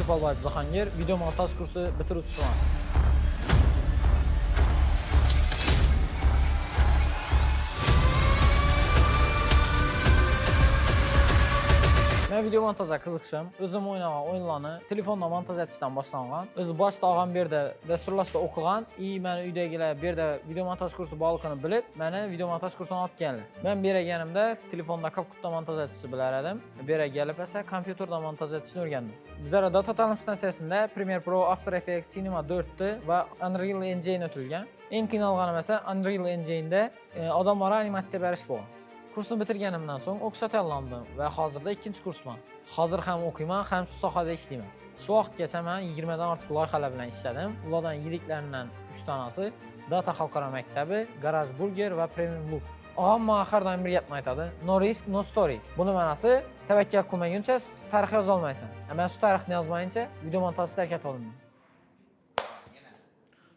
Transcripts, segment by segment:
Topalbayev Jahongir, video montaj kursi bitiruvchisiman. Men video montajga qiziqishim, o'zim o'ynagan o'yinlarni telefonda montaj etishdan boshlangan. O'zi boshda og'am bu yerda dasturlashda o'qigan, meni uydagilar bu yerda video montaj kursi borligini bilib, meni video montaj kursini olib keldi. Men bu yerga kelganimda telefonda CapCut'da montaj etishni bilar edim. Bu yerga kelib esa kompyuterda montaj etishni o'rgandim. Bizlar Data ta'lim stansiyasida Premiere Pro, After Effects, Cinema 4 va Unreal Engine o'tilgan. Eng qiyin olganim esa Unreal Engine'da odamlarga animatsiya berish bo'lgan. Kursni bitirganimdan so'ng o'qishga tayyorlandim va hozirda 2-kursman. Hozir ham o'qiyman, ham shu sohada ishlayman. Shu vaqtgacha men 20 dan ortiq loyihalar bilan ishladim. Ulardan yiliklaridan 3 tanasi Data xalqaro maktabi, Garage Burger va Premium Loop. Og'am menga har doim bir gapni aytadi: "No risk, no story." Buni ma'nosi tavakkal qilmaguncha tarix yoza olmaysan. Men shu tarixni yozmayincha video montajda harakat qilaman.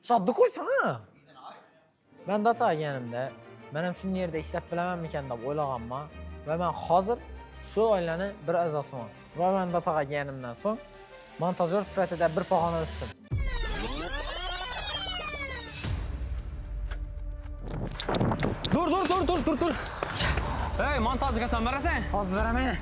Shoddi qo'ysana. Men Dataga kelganimda men ham shu yerda ishlab bilamanmikan deb o'ylaganman va men hozir shu oilani bir a'zosiman. Va men Dataga kelganimdan so'ng montajyor sifatida bir pog'ona o'sdim. Dur. Hey, montajga sen berasan? Hozir beraman.